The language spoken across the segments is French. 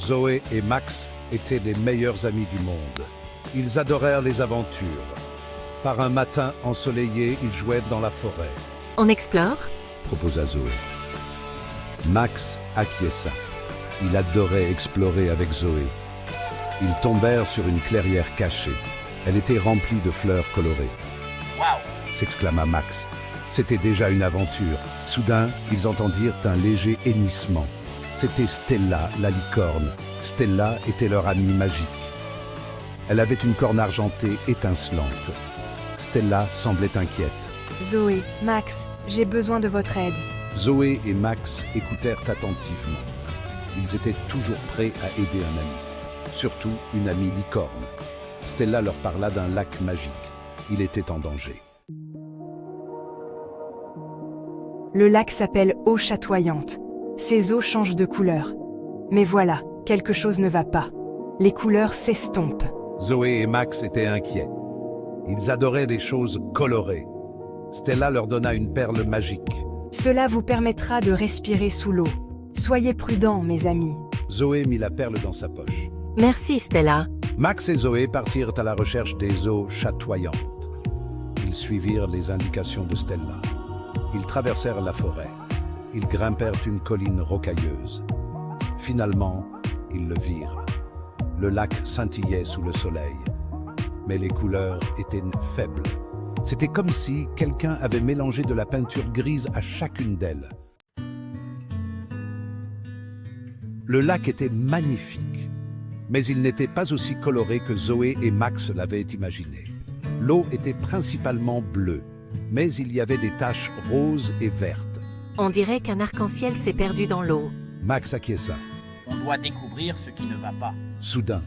Zoé et Max étaient les meilleurs amis du monde. Ils adorèrent les aventures. Par un matin ensoleillé, ils jouaient dans la forêt, On explore? proposa Zoé. Max acquiesça. Il adorait explorer avec Zoé. Ils tombèrent sur une clairière cachée. Elle était remplie de fleurs colorées. Waouh! S'exclama Max. C'était déjà une aventure. Soudain, ils entendirent un léger hennissement. C'était Stella, la licorne. Stella était leur amie magique. Elle avait une corne argentée étincelante. Stella semblait inquiète. Zoé, Max, j'ai besoin de votre aide. Zoé et Max écoutèrent attentivement. Ils étaient toujours prêts à aider un ami, surtout une amie licorne. Stella leur parla d'un lac magique. Il était en danger. Le lac s'appelle Eau chatoyante. Ses eaux changent de couleur. Mais voilà, quelque chose ne va pas. Les couleurs s'estompent. Zoé et Max étaient inquiets. Ils adoraient les choses colorées. Stella leur donna une perle magique. Cela vous permettra de respirer sous l'eau. Soyez prudents, mes amis. Zoé mit la perle dans sa poche. Merci, Stella. Max et Zoé partirent à la recherche des eaux chatoyantes. Ils suivirent les indications de Stella. Ils traversèrent la forêt. Ils grimpèrent une colline rocailleuse. Finalement, ils le virent. Le lac scintillait sous le soleil. Mais les couleurs étaient faibles. C'était comme si quelqu'un avait mélangé de la peinture grise à chacune d'elles. Le lac était magnifique, mais il n'était pas aussi coloré que Zoé et Max l'avaient imaginé. L'eau était principalement bleue, mais il y avait des taches roses et vertes. On dirait qu'un arc-en-ciel s'est perdu dans l'eau. Max acquiesça. On doit découvrir ce qui ne va pas. Soudain,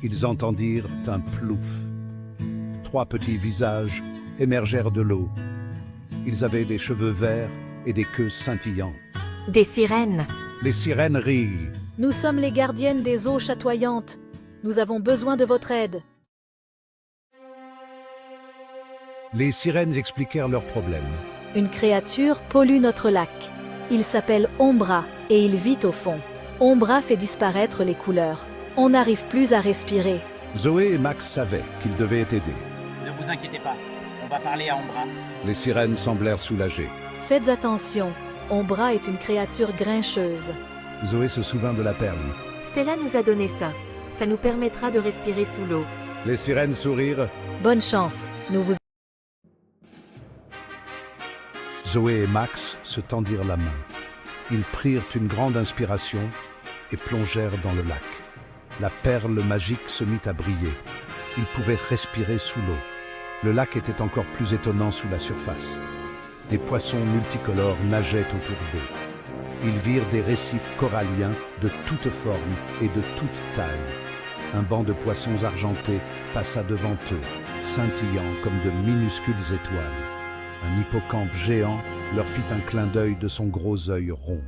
ils entendirent un plouf. 3 petits visages émergèrent de l'eau. Ils avaient les cheveux verts et des queues scintillantes. Des sirènes. Les sirènes rirent. Nous sommes les gardiennes des eaux chatoyantes. Nous avons besoin de votre aide. Les sirènes expliquèrent leurs problèmes. Une créature pollue notre lac. Il s'appelle Ombra et il vit au fond. Ombra fait disparaître les couleurs. On n'arrive plus à respirer. Zoé et Max savaient qu'ils devaient aider. Ne vous inquiétez pas, on va parler à Ombra. Les sirènes semblèrent soulagées. Faites attention, Ombra est une créature grincheuse. Zoé se souvint de la perle. Stella nous a donné ça. Ça nous permettra de respirer sous l'eau. Les sirènes sourirent. Bonne chance, nous vous... Zoé et Max se tendirent la main. Ils prirent une grande inspiration et plongèrent dans le lac. La perle magique se mit à briller. Ils pouvaient respirer sous l'eau. Le lac était encore plus étonnant sous la surface. Des poissons multicolores nageaient autour d'eux. Ils virent des récifs coralliens de toutes formes et de toutes tailles. Un banc de poissons argentés passa devant eux, scintillant comme de minuscules étoiles. Un hippocampe géant leur fit un clin d'œil de son gros œil rond.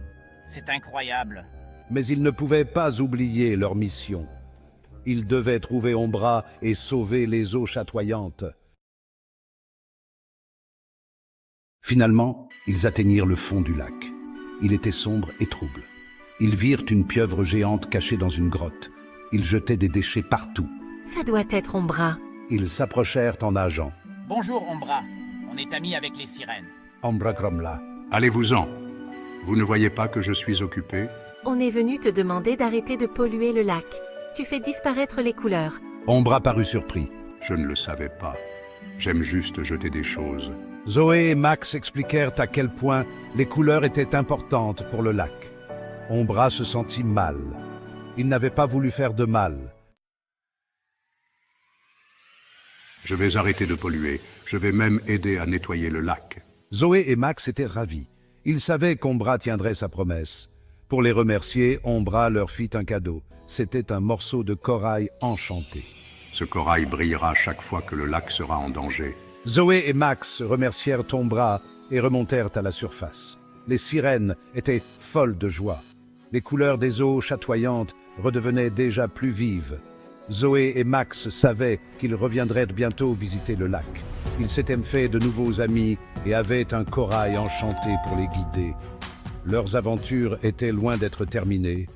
C'est incroyable. Mais ils ne pouvaient pas oublier leur mission. Ils devaient trouver Ombra et sauver les eaux chatoyantes. Finalement, ils atteignirent le fond du lac. Il était sombre et trouble. Ils virent une pieuvre géante cachée dans une grotte. Ils jetaient des déchets partout. Ça doit être Ombra. Ils s'approchèrent en nageant. Bonjour Ombra, on est amis avec les sirènes. Ombra grommela. Allez-vous-en. Vous ne voyez pas que je suis occupé? On est venu te demander d'arrêter de polluer le lac. Tu fais disparaître les couleurs. Ombra parut surpris. Je ne le savais pas. J'aime juste jeter des choses. Zoé et Max expliquèrent à quel point les couleurs étaient importantes pour le lac. Ombra se sentit mal. Il n'avait pas voulu faire de mal. Je vais arrêter de polluer. Je vais même aider à nettoyer le lac. Zoé et Max étaient ravis. Ils savaient qu'Ombra tiendrait sa promesse. Pour les remercier, Ombra leur fit un cadeau. C'était un morceau de corail enchanté. Ce corail brillera chaque fois que le lac sera en danger. Zoé et Max remercièrent Ombra et remontèrent à la surface. Les sirènes étaient folles de joie. Les couleurs des eaux chatoyantes redevenaient déjà plus vives. Zoé et Max savaient qu'ils reviendraient bientôt visiter le lac. Ils s'étaient fait de nouveaux amis et avaient un corail enchanté pour les guider. Leurs aventures étaient loin d'être terminées,